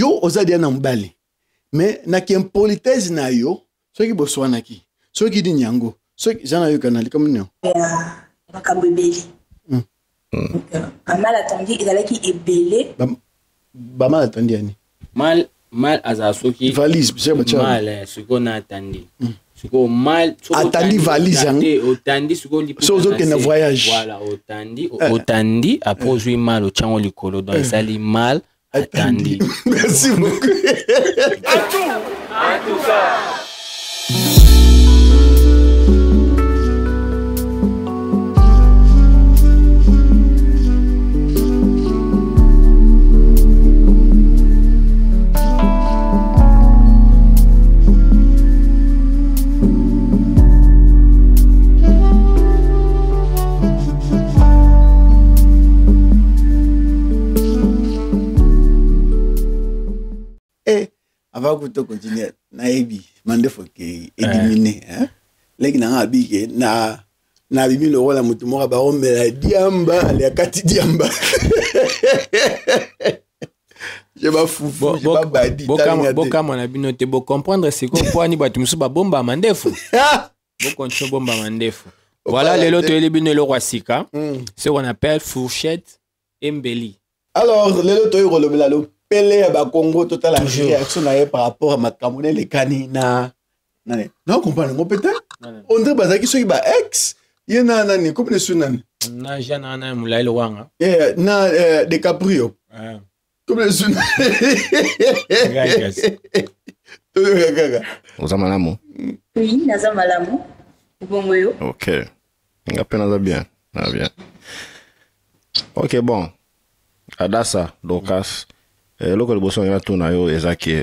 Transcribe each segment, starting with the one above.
yo ozali na mbali mais na ki impolitesse na yo soki boswana ki soki di nyango soki jana yo kanali comme non makambo ebele mal attendu ezala ki ebele ba mal attendu yani mal azasoki valise mal ce qu'on a attendu ce qu'on mal attendu valise attendu ce qu'on dit sozo que na voyage voilà attendu après jouer mal au chango likolo donc ça li mal attendu. Merci beaucoup. En tout cas. Avant que tu continues, naebi mandefo ke éliminer hein legi na abike na bimi le rôle la mutu moko ba omela diamba le kati diamba je ba foufou je ba badi boka mon abino te bo comprendre c'est quoi pour ani batu musu ba bomba mandefu bo continue bomba mandefu voilà les loto elibino le roi sika c'est qu'on appelle fourchette embellie. Alors les loto rolobela lo Pelé à Congo total la réaction par rapport à ma Camerounais les canina non comprendre mon peut-être on dirait bazaki so ba ex yena nani comme les sunan na jana na mulai lo wanga na de Caprio comme les sunan Ozamalamu oui nazamalamu bongo yo OK ngapena za bien na bien OK bon Adassa Dokas loko liboso ya tuna yo ezaki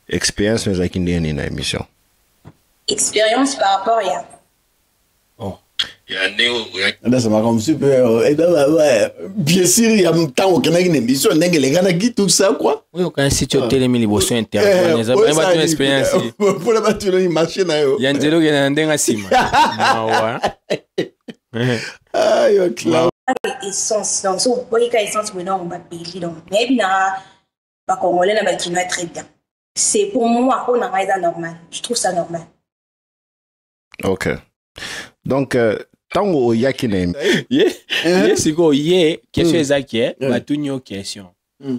expérience ezaki ndeni na émission expérience par rapport ya ya neo Adassa ma comme super et bien sûr il y a temps que na une émission ndenge les gars qui tout ça quoi oui quand si tu télémi liboso intervenir ça pas une expérience pour la battre le marché na yo ya nzelo ke na ndenga sima aïe OK essence donc so boy ka essence maintenant on va payer donc mais bien pas congolais na qui va très bien c'est pour moi on a raison normal je trouve ça normal. OK donc tango yakine c'est quoi question ezaki batunyo question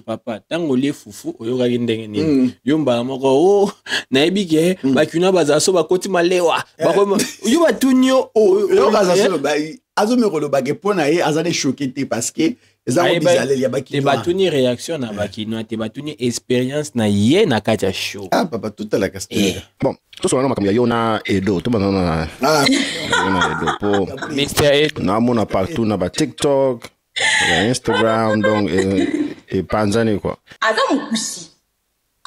papa tango le fufu oyoka ndenge nini yomba moko na ebike bakuna bazaso bakoti malewa bakoma yo batunyo oyoka zaso ba azomi kolobake pona ye azali choqué parce que ezako bizaleli ya bakino te batuni réaction na bakino te batuni expérience na ye na kati ya show papa tout à la castellera bon to so na makamya yo na Edo to banana na Edo po Mr Edo na mona partout na ba TikTok na Instagram donc et panzani quoi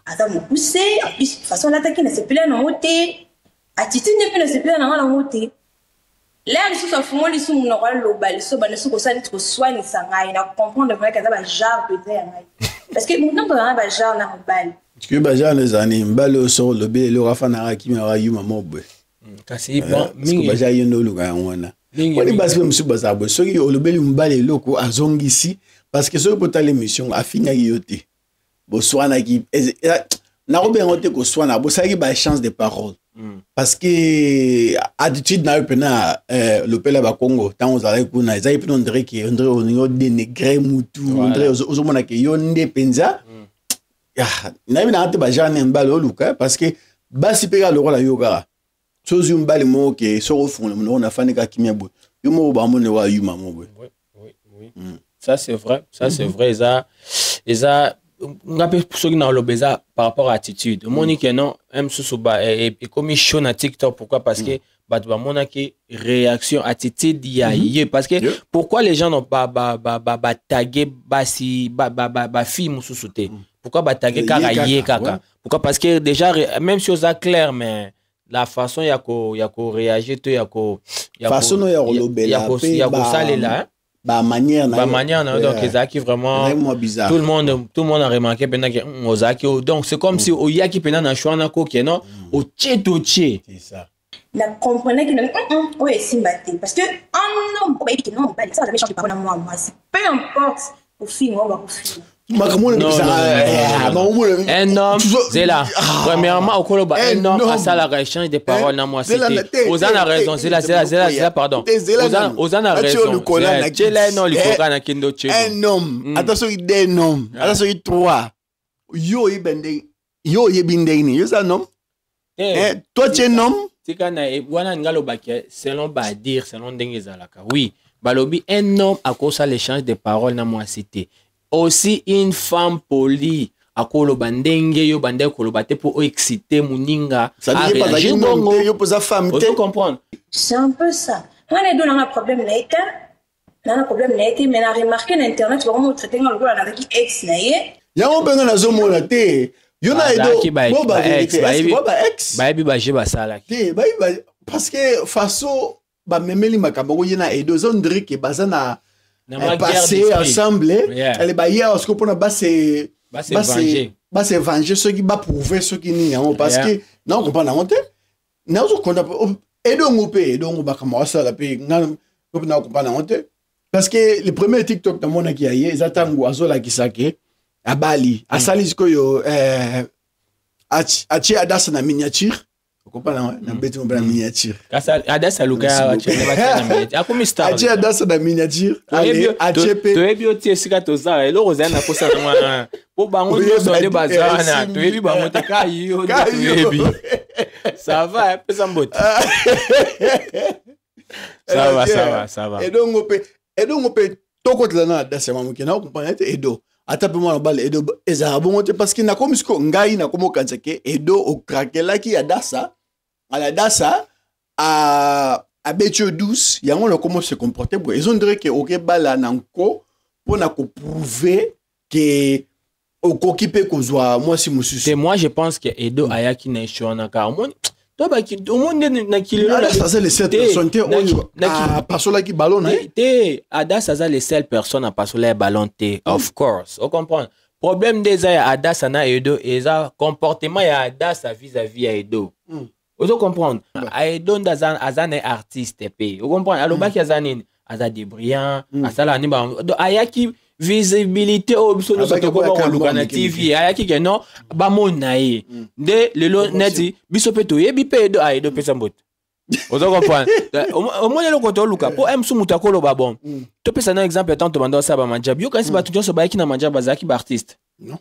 Adam poussé en plus façon l'attaquer na se plaît na moté attitude ne peut se plaît na moté. Là, je suis fumant les sous mon rôle global, so ba ne sous ça trop soigne ça ngai na comprendre vrai que ça va genre peut-être parce que maintenant on va genre na global. Parce que ba genre les années mbalo so le be le rafa na ki me ra yuma mobwe. Kasi bon mingi ba ja yeno lu ga wana. Wali basi msu bazabo so ki le be mbale loko azongisi parce que so pour l'émission a fini yote. Bo swana ki na robe ngote ko swana bo sa ki ba chance de parole. Parce que attitude na pena le pela ba Congo tant aux arrêts kuna ils ont André qui André on dénigré mutu André aux mona que yo ndé penza ya na mina ate ba jane mbalo luka parce que basi pega le rôle yoga chose mbali mo que so refond on a fané ka kimia bo yo mo ba mo ne wa yuma mo bo oui ça c'est vrai ça ngape soki na lobeza par rapport à attitude moni que non même susuba et comme show na TikTok pourquoi parce que batu ba mona ki réaction attitude ya parce que pourquoi les gens n'ont pas taguer basi ba fille mususu te pourquoi ba taguer kaka yé kaka pourquoi parce que déjà même si ça clair mais la façon ya ko réagir to ya ko façon ya lobela ya ko salela ba manière non donc ezaki vraiment bizarre. tout le monde a remarqué pendant que ozaki donc c'est comme si oyaki pendant na chwana ko que non o tché c'est ça la comprenait que non oui simbaté parce que non bah que non ça va jamais changer par rapport à moi peu importe au film on va au film Un homme, Zela. Premièrement, un homme a ça la échange de paroles dans moi cité. Ozan a raison, Zela, pardon. Ozan a raison. Un homme, attention, il homme, attention, il trois. Yo, il bende, yo, il bindeni. Yo, c'est un homme. Toi, tu es un homme. Selon Badir, selon Dengezalaka. Oui, Balobi, un homme a cause l'échange de paroles dans moi cité. Aussi une femme polie à koloba ndenge yo bande koloba te pour exciter muninga ça dit pas d'ailleurs non yo pour sa femme tu comprends c'est un peu ça moi les deux on a un problème là mais on a remarqué sur internet tu vas comment traiter le gars avec ex là ya on benga na zomo la te yo na edo boba ex ba bi ba je ba sala te ba parce que façon ba memeli makambo yo na edo zondre que bazana passer ensemble elle ba hier parce que pour na ba se venger ceux qui va prouver ceux qui n'y ont parce que non comprend na honte na zo konda edo ngoba kama ça la pe na comprend na honte parce que le premier TikTok dans mon qui aye zatango azola kisake à Bali à salis ko yo achi adasa na miniature comprend na beti mo na miniature adasa luka achi na miniature akomi star achi adasa na miniature allez achepe to ebi oti esika to za elo rozana ko sa mwana po bango no so de bazana to ebi bango te kai yo to ebi ça va pesa mboti ça va et donc on peut toko tlana adasa mamu kina comprend edo ata pe mwana bale edo ezara bongo te parce que na komisiko ngai na komo kanseke edo o krakelaki adasa ala dasa a betio douce yango le comment se comporter pour ils ont dit que OK bala nanko pour na ko prouver que au kokipe ko zwa moi si mususu moi je pense que edo ayaki na shona ka toi ba ki au monde na kilelo ça c'est les sept personnes à pasola ki ballon te adasa za les seules personnes à pasola ballon te of course on comprend problème des adasa na edo eza comportement ya adasa vis-à-vis ya edo vous comprenez edo ndazan azane artiste pe vous comprenez alobaki azane aza débrillant asala ni ba ayaki visibilité au biso no soto ko ba luka na TV ayaki ke non ba monaye de lelo neti biso pe to yebi pe edo pesa mbote vous comprenez au moins le koto luka po em sumu takolo ba bon to pesa na exemple tant to bando sa ba manjab yo kasi ba tujo so ba yaki na manjab bazaki ba artiste non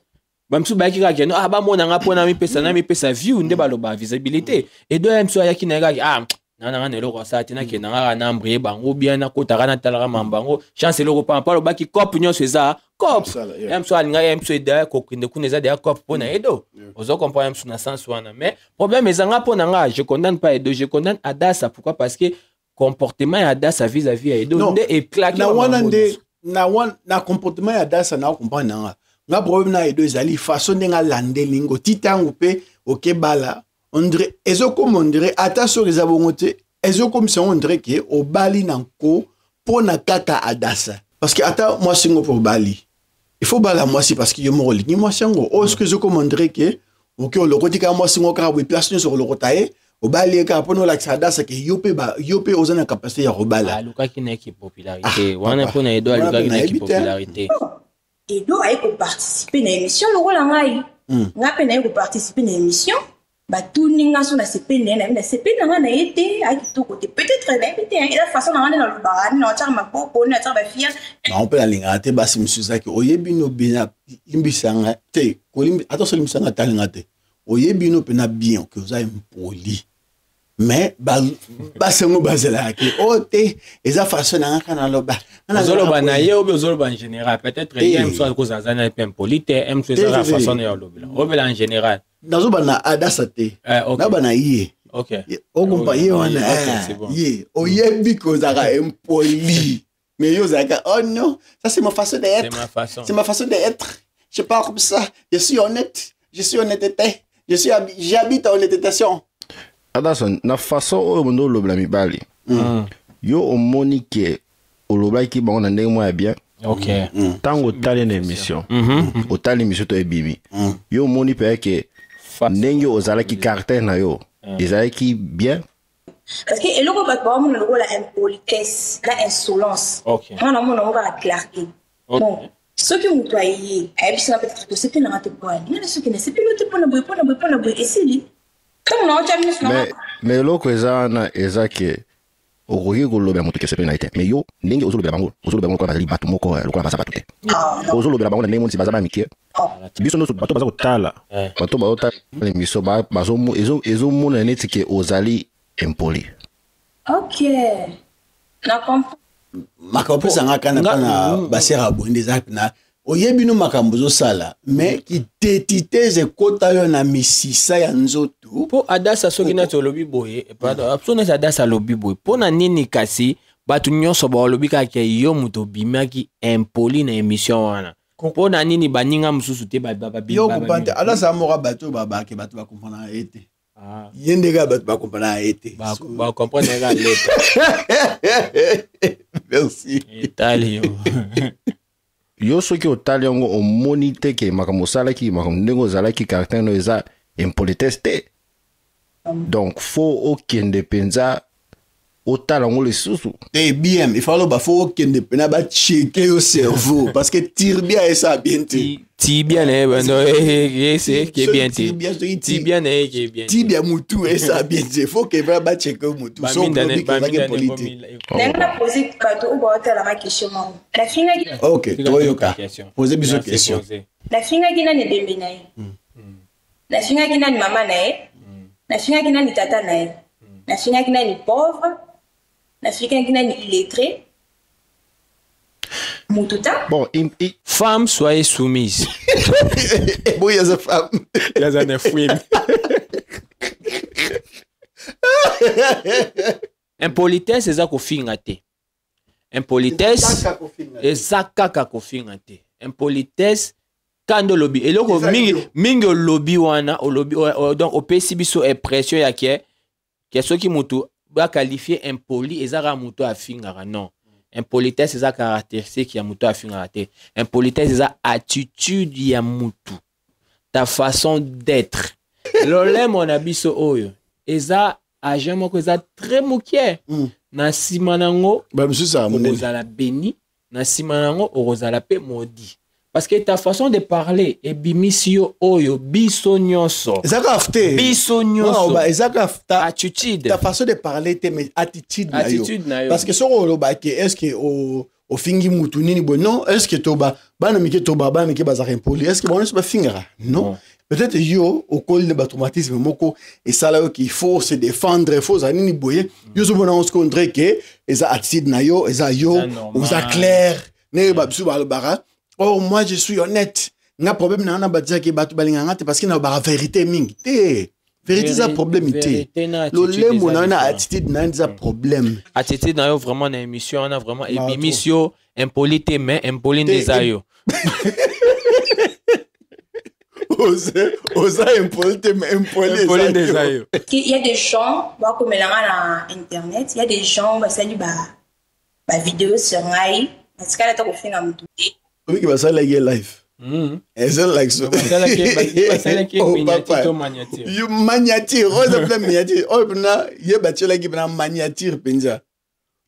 ba msu ba yaki ka ke non ba mona nga pona mi pesa view nde ba lo ba visibilité edo em so ayaki na ga nana ne loko sa tina ke nanga na mbriye bango bien na kotaka na talaka mambango chance loko pa palo baki cop nyo seza cop emso alinga emso eda ko kinde kuneza de cop pona edo ozo comprendre emso na sens wana mais problème ezanga pona nga je condamne pas edo je condamne adasa pourquoi parce que comportement ya adasa vis-à-vis ya edo nde e claque na wana nde na comportement ya adasa na comprendre nga problème na edo ezali façon ndenga landelingo titango pe okebala on dirait comme on dirait attention les abongote comme si on dirait que au Bali nanko pour na kaka adasa parce que attends moi singo pour Bali il faut bala moi si parce que yo mo ni moi singo o ce que je commanderais que OK le côté ka moi singo ka we place sur le rotae au Bali ka pour la adasa que yope ozana capacité ya robala luka kina ki popularité wana pona edo luka kina ki popularité edo ay ko participer na émission le rôle ngai ngape na ko participer na émission ba tuninga so na sepene na sepene na été a ki to côté peut-être na été et la façon na na lubani na cha mapopo na cha ba fia on peut la linga te basi msuza ki oyebino bina limbisanga te ko limbi attention limbisanga talinga te oyebino pena bien que vous avez impoli mais ba sengo bazela ki ote eza façon na kana loba zoloba na ye obe zoloba en général peut-être rien soit cause azana pe impolite aime soit la façon ya lobela obela en général nazo bana adasa te na bana ye OK o kompa ye wana ye oyebi ko zaka impoli mais yo zaka oh non ça c'est ma façon d'être c'est ma façon d'être je parle comme ça je suis honnête j'habite en honnêtetation adasa na façon o mondo lobla mi bali yo o monique o lobla ki ba on ndenge mo ya bien OK tango tali na émission o tali émission to ebibi yo moni pe ke ndenge ozalaki caractère na yo ezalaki bien parce que eloko ba ba mo na la impolitesse la insolence OK on a la clarté bon soki moto aye ayebisanga peut-être tosepelanga te po ali ngana soki nasepeli te mpona boye esili ntango na otya miso mais eloko eza wana eza ke okoki kolobela moto ke sepeli na ye te mais yo ndenge ozolobela bango lokola bazali bato moko lokola baza bato te ozolobela bango na ndenge monisi baza bamike biso nyonso bato baza kotala bato bazotala émission ezomona neti ke ozali impoli. Ok, na comprendre. Makambo pesanga kana pana basera bonde ezaki na oyebi no makambo zosala mais identité kota yo na misisa ya nzoto po adasa soki na tolobi boye pardon so na adasa lobi boye po na nini kasi batu nyonso ba lobi kaka yo muto bimaki impoli na émission wana po na nini baninga mususu te ba yo kupante adasa moko bato babake bato ba comprendre ete yendeka bato ba comprendre ete ba comprendre ga leta. Merci Italio. Yo soki otali yango omoni te ke makambo osalaki makambo ndenge ozalaki caractère no eza impolitesse te donc faut okende mpenza otala yango lisusu te bien il faut ba faut okende pena ba checker yo cerveau parce que tibia esa bien te tibia ne bando c'est qui est bien tibia ne qui est bien tibia mutu esa bien te faut que ba checker mutu so que politique nanga poser bato ou ba otala ma question mo la finga ki OK toyoka poser biso question la finga ki nani bembe na ye la finga ki nani mama na ye la finga ki nani tata na ye la finga ki nani pauvre la finga ki nani illettré Moutouta. Bon, femme, soyez soumise. Bon, il y a une femme. Il y a une femme. Impolitesse, c'est ça qu'on finit. Impolitesse, c'est ça qu'on finit. Impolitesse, quand le lobby. Et donc, mingo lobby wana, donc au PCB est pression ya qui ceux qui moutou va qualifier impoli et ça ramoutou à finir non. Impolitesse, c'est sa caractéristique, yamutu a finirate. Impolitesse, c'est sa attitude, yamutu. Ta façon d'être. L'olé, mon abisso, oyo. Et ça, agent, moi, ça très moukier. Na simanango, ozala béni. Na simanango, ozala pe maudit. Parce que ta façon de parler est bimisio oyo, bisonyoso. Bisonyoso. Attitude. Ta façon de parler, mais attitude na yo. Parce que so est-ce que au fingi mutu nini bo non, est-ce que toba bana mike bazara impoli, est-ce que bon ba fingera? Non. Peut-être yo au col de traumatisme moko et ça là qu'il faut se défendre, il faut ça nini boye. Yo so bona on se contre que eza attitude na yo, eza yo, eza clair, ne ba bisu ba bara. Oh, moi, je suis honnête. N'a problème, n'a pas dit que batu balingangate parce qu'il n'a pas vérité ming. Té. Vérité, c'est un problème. Té. Le mon a attitude, n'a pas problème. Attitude, n'a vraiment une émission, on a vraiment une émission impolite, mais impolite des aïeux. Osa impolite, mais impolite des aïeux. Il y a des gens, comme on a internet, il y a des gens, bah, salut, bah, vidéo sur Rai, parce qu'elle a tout fait dans mon tout. Oui, qui va ça like live. It's like so. Oh papa. You maniature. Oh ça fait maniature. Oh bna ye bachela ki bna maniature penza.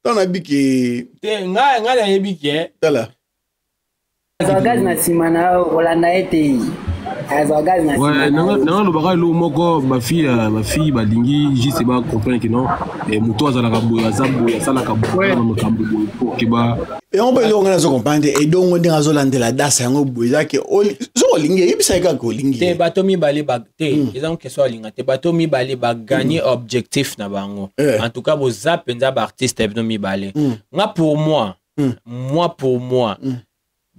Ton abiki. Te nga na yebiki. Tala. Zagazi na simana Olanda ete. Ouais, non, le bagage lo moko ma fille balingi juste ba comprendre que non et muto azala ka boya zambo ya sala ka boya na makambo boya pour que ba et on peut donc na comprendre et donc on dinga zolande la dasa yango boya ke zo lingi yebisa ka ko lingi te batomi bale ba te ezan question linga te batomi bale ba gagner objectif na bango en tout cas vos apenza ba artiste batomi bale nga pour moi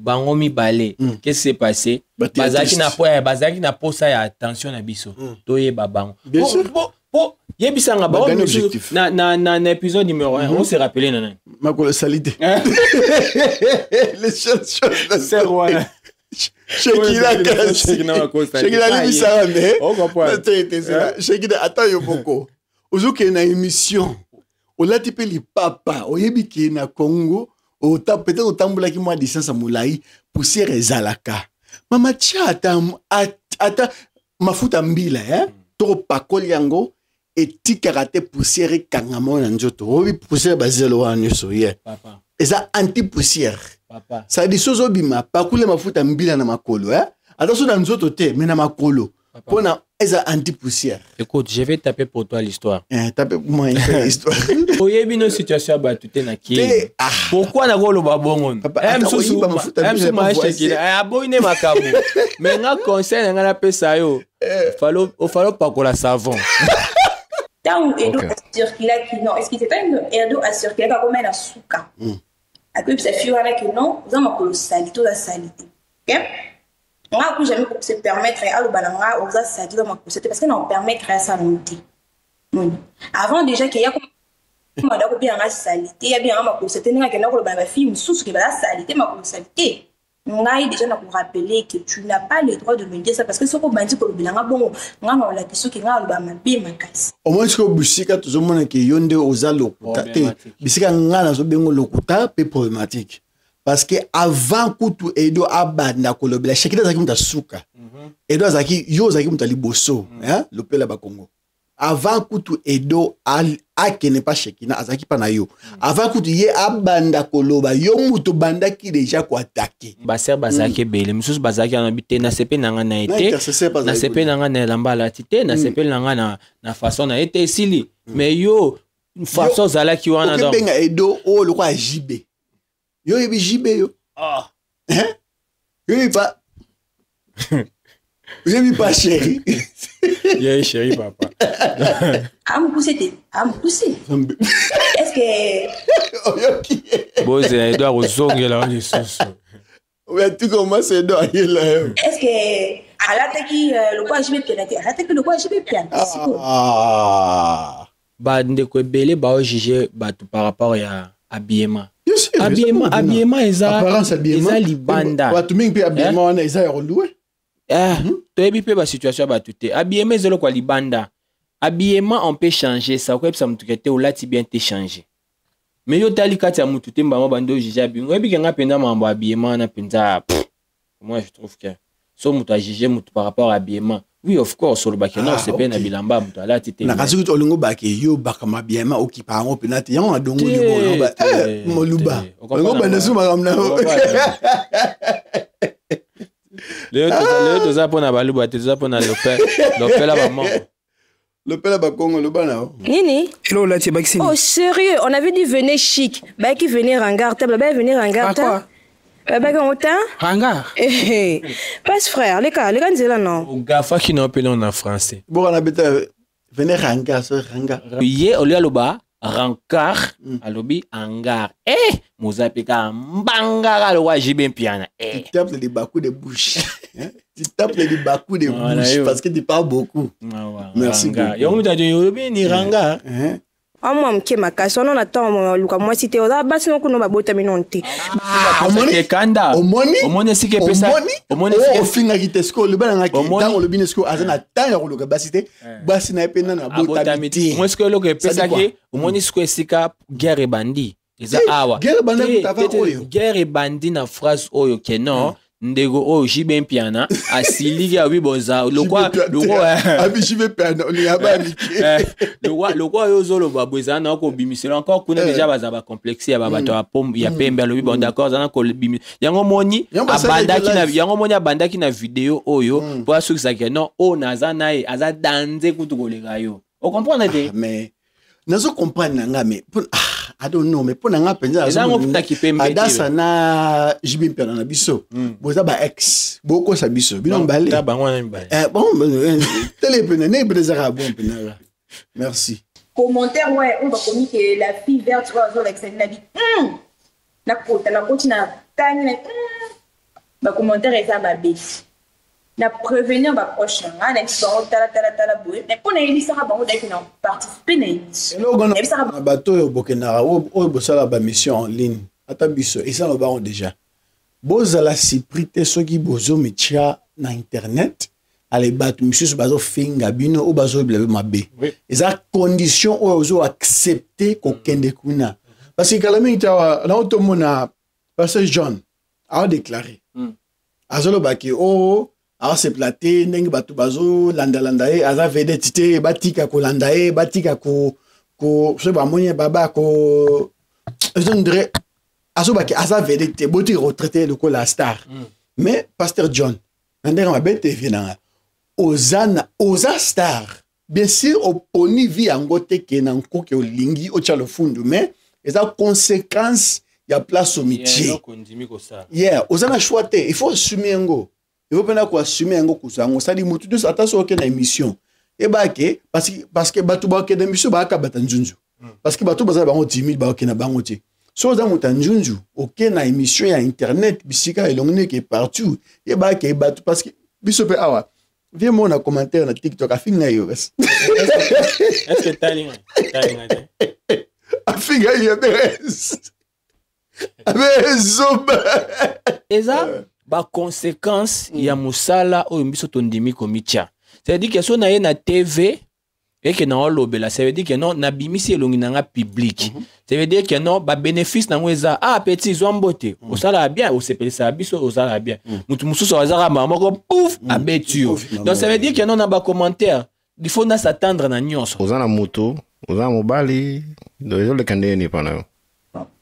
bango mi balé qu'est-ce qui s'est passé bazaki na posa ya attention na biso toye babango po yebisa nga ba na épisode numéro 1 on s'est rappelé nana ma colossalité les choses c'est roi Shekila libisa mais Shekila attends yo boko ozuke na émission olati pe li papa oyebi ki na Congo peut-être autambola ki moi distance moulai poussière ezalaka mama tia ata mafuta mbila to pakoli yango etika rate poussière kangamo na njoto obi poussière bazelo wa nyoso ye eza anti poussière ça dit sozo bima pakule mafuta mbila na makolo attention dans nous autres mais na makolo pour na eza anti-poussière. Écoute, je vais taper pour toi l'histoire. Taper pour moi l'histoire. Oyebi no situation ba tuté na ki. Pourquoi na golo ba bongo? Susu ma cheki. Aboine makabo. Mais nga conseil nga na pesa yo. Falo pakola savon. Tant Edo a circulé qui non, est-ce qu'il était un Edo a circulé comme un asuka. À quoi ça fait avec non, vous avez makolo salito la salité. OK? On a jamais se permettre à l'obananga aux asadi dans ma couchette parce que non permettre à ça monter. Avant déjà qu'il y a comme madame bien à salité, il y a bien ma couchette n'a que non la fille sous qui va la salité ma couchette. On a déjà nous rappeler que tu n'as pas le droit de me dire ça parce que ce qu'on m'a dit pour le bilan bon on a la question qui n'a pas bien ma casse. Au moins ce que busika tout le monde qui yonde aux alokuta bisika ngana zo bengo lokuta pe problématique. Parce que avant kutu Edo abanda kolobela shekita zaki muta suka Edo zaki yo zaki muta liboso le pela ba Congo avant kutu Edo akene pas shekina azaki pa na yo avant kutu ye abanda koloba yo muto banda ki déjà ko attaquer baser bazaki bele mususu bazaki na bité na sepe nanga na été na sepe nanga na lamba la tité na sepe nanga na façon na été sili mais yo façon zalaki wana donc benga Edo o le quoi JB yo yebi JB yo yo yebi pas yo yebi pas chéri yeah chéri papa am poussé est-ce que Boze Edo rozongela on lisusu ouais tu commences Edo là est-ce que alataki le quoi JB pianati alataki le quoi JB pian ba ndeko ebele ba juger bato par rapport ya habillement habillement eza libanda watu mingi pe habillement wana eza ya louer toyebi pe ba situation ba tuté habillement ezelo kwa libanda habillement on peut changer ça quoi ça mutukete olati bien te changer mais yo tali kati ya mututé mbama bando juger habillement oyebi kenga penda mambo habillement na penza moi je trouve que so mutu a juger mutu par rapport à habillement. Oui, of course, sur le bac, non, c'est peine à bilamba, mutu ala tite. Na kasu to longo bac yo bakama habillement okipa ngo penati yango na dongo ni bon ba moluba. Ngo bana suma kamna. Le toza pona baluba, toza pona l'opéra maman. L'opéra ba Congo le bana. Nini? Oh sérieux, on avait dit venez chic. Bah qui venir en garde, bah venir en garde. Hangar. Passe frère, les gars là non. Au gafa qui n'a pas en français. Bon on a bête venir hangar sur hangar. Yé au lieu loba rancard alobi hangar. Mozapika mbanga le wajibem piana. Tu tapes les bakous de bouche. Tu tapes les bakous de bouche parce que tu parles beaucoup. Merci beaucoup. Yo muta de yo ni hangar. Moi mke makasi on attend luka moi cité oza basi no kuno babota minonte omoni kanda omoni sike pesa omoni sike finga kitesko le bana ngaki dans le binesco azana tanya ko luka basi te basi na epena na bota miti moi ce que le pesa ke omoni siko sika guerre bandi eza awa guerre bandi na phrase oyo ke non ndego o jibe mpiana asili ya wibonza lokwa abi jibe piana on y a ba lokwa yo zolo babweza na ko bimisela encore kuna déjà baza ba complexe ya babato ya pombe ya pembe lo bon d'accord zana ko bimi yango moni abandaki na video oyo pour assurer ça que non o naza nae aza danze kutu kolega yo o comprendre te mais nazo comprendre nga mais I don't know mais pour nga penza adasa na jibi mpana na biso boza ba ex boko sa biso bino mbale ta bango na mbale bon télé pena ne brezara bon pena merci commentaire ouais on va communiquer que la fille verte sur l'excès na bi na kota na kotina tani ba commentaire eza ba besi na prévenir ba prochain na ba tala boue mais pour na elisa ba ngo daki na participer na elisa bato yo bokena o bosala ba mission en ligne ata biso et ça no ba déjà bozala siprité soki bozo metia na internet ale bato misusu bazo finga bino o bazo blabe mabe eza condition o ozo accepter ko kende kuna parce que kalami tawa na otomona pasteur John a déclaré azolo baki o a se platé ndenge bato bazo landa aza vedette te batika ko landa batika ko so ba moni baba ko je dirais azobaki aza vedette boti retraité le la star mais pasteur John ndenge mabe TV na oza star bien sûr oponi vi yango te ke na nkoke olingi o tshalo fundu mais eza conséquence ya place au métier oza na choix te il faut assumer yango il faut pena ko assumer yango kusango sali mutu de attention ke na émission et bake parce que batu ba ke na émission ba ka batanjunju parce que batu baza bango timide ba ke na bango te so za mutanjunju ok na émission ya internet bisika elongné ke partout et bake batu parce que biso pe awa viens moi na commentaire na TikTok afinga yo est-ce que talinga afinga yo bes eza ba conséquence ya musala oyo biso tondimi komitia c'est-à-dire que so na ye na TV et que na olobela ça veut dire que non na bimisi elongi nanga public ça veut dire que non ba bénéfice nango eza petit zwambote osala bien osepelisa biso osala bien mutu mususu azara moko pouf abetio donc ça veut dire que non na ba commentaire il faut na s'attendre na nyonso ozana moto ozana mobali dozo le kandeni pana yo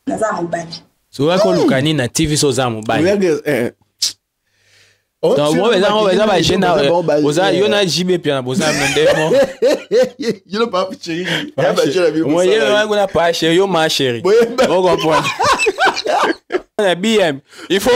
naza mobali so ko lukani na TV so za mobali donc moi eza ba jeune oza yo na JB pia na boza ndemo yo no pas chéri ya ba chéri bi moi yo na pas chéri yo ma chéri on comprend na BM il faut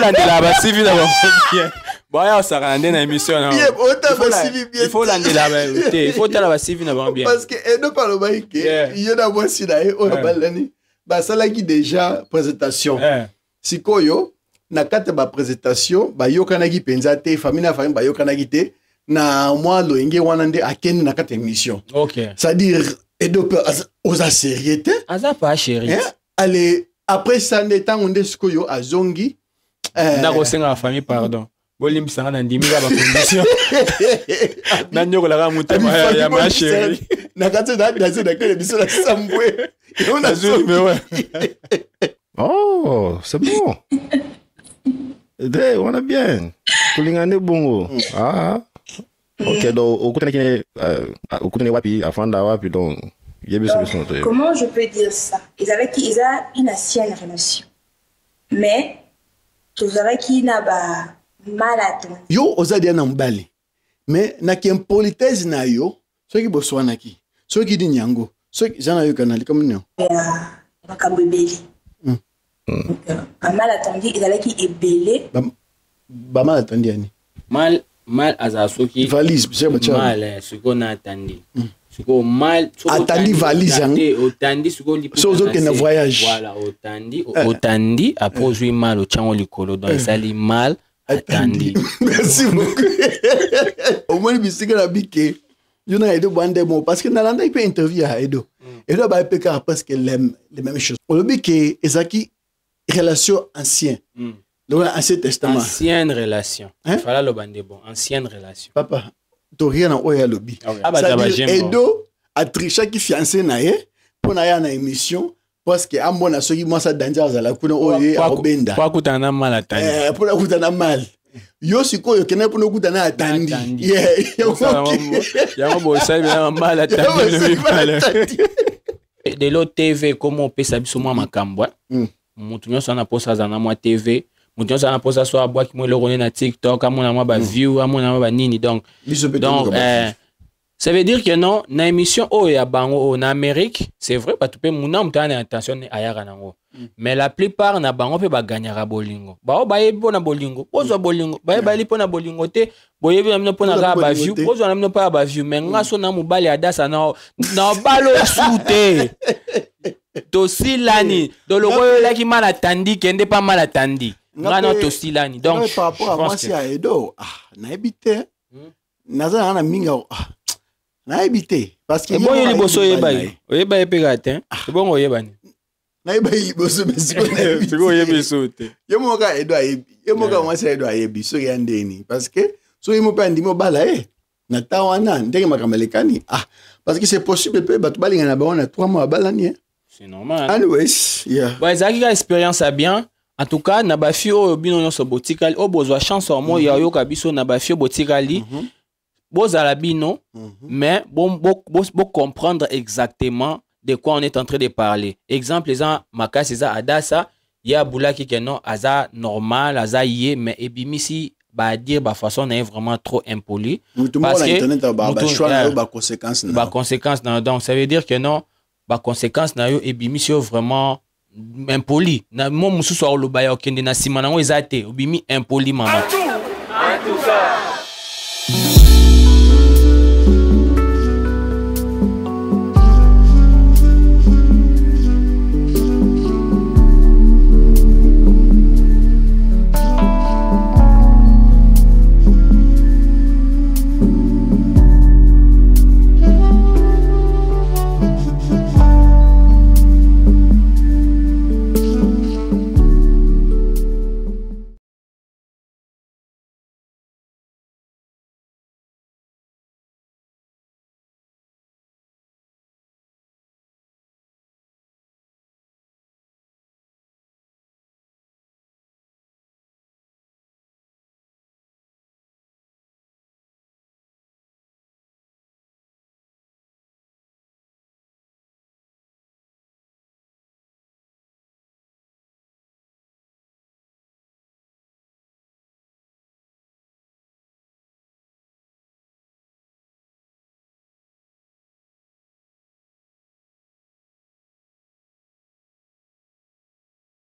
la de la ba CV na bien bon ya ça rendre na émission na il faut la de la il faut la ba CV na bien parce que et no parle ba que yo na voici là o balani ba sala qui déjà présentation sikoyo na kata ba présentation ba yokanaki penza te famille na famille ba yokanaki te na moi loenge wana nde akeni na kata émission c'est à dire edo oza sérieux aza pas chéri allez après ça ne temps onde sikoyo azongi na ko senga famille pardon bolimbisanga na ndimi ba condition na nyoko la mutema ya ma chéri na kata da kele biso la sambwe on a zuri mais ouais oh c'est bon. On a bien. Tulingane bongo. Ok, donc au côté wapi afanda wapi donc comment je peux dire ça? Ils avaient une ancienne relation. Mais tous avaient qui n'a pas mal à toi. Yo ozadia na mbali. Mais na ki impolitesse na yo, ceux qui boswana ki. Ceux qui dit nyango. Ceux qui jana yo kanali comme non. Makambebeli. Un mal attendu, ils allaient qui est belé. Ba mal attendu ani. Mal azasoki. Valise, mal ce qu'on a attendu. Ce qu'on mal attendu valise hein. Attendu ce qu'on dit. Sozo que na voyage. Voilà, attendu après jouer mal au chango likolo donc ça li mal attendu. Merci beaucoup. Au moins bisika la bike. Yo na edo bande mo parce que na landa il peut interview à edo. Edo ba peut car parce que les mêmes choses. On le bike ezaki relation ancienne. Donc ancien testament. Ancienne relation. Il fallait le bande bon, ancienne relation. Papa, to rien na oya lobby. Edo a triché qui fiancé na ye pour na ya na émission parce que amona soki moi ça danger za la kuna oye obenda. Pour kutana mal atandi. Pour kutana mal. Yo sikoyo kena pour kutana atandi. Ya mo ça bien mal atandi. De l'autre TV comment on peut s'habiller sur moi makambo. Mutu nyonso na posa za na moi TV. Mutu nyonso na posa so abwa ki mo le rone na TikTok, amona moi ba view, amona moi ba nini donc ça veut dire que non na émission o ya bango en Amérique, c'est vrai pas tout pe muna mutana attention ayara nango. Mais la plupart na bango pe ba gagnera bolingo. Ba o ba yebo na bolingo, ozo bolingo, ba ba lipo na bolingo te, boyebi na mino pona ka ba view, ozo na mino pa ba view, mais ngaso na mobali adasa na balo soute. Tosilani do logo la ki mal atandi kende pas mal atandi ngana tosilani donc par rapport à moi si a edo na ebité naza na minga na ebité parce que bon yeli boso yeba oyeba epegate c'est bon oyeba ni na yeba yeli boso mais c'est go yeba sote yemo ka edo ayebi yemo ka moi si edo ayebi so yandeni parce que so yemo pa ndimo bala na tawana ndenge makamelekani parce que c'est possible pe batu balinga na ba on a 3 mois balani c'est normal. Anyways, yeah. Ouais, ça qui a expérience à bien. En tout cas, na ba fi o bino no so botikali o bozwa chance au mo ya yo kabiso na ba fi botikali. Bozala bino mais bon comprendre exactement de quoi on est en train de parler. Exemple, les gens, Makas, les Adassa, il y a Boulaki qui est non, Aza normal, Aza yé, mais Ebimisi, bah dire, bah façon, on est vraiment trop impoli. Parce que, conséquences, donc ça veut dire que non, bah conséquences, Ebimisi, vraiment impoli. Moi, Moussou, soit le bail, ok, na simana, on est impoli, maman. En tout cas.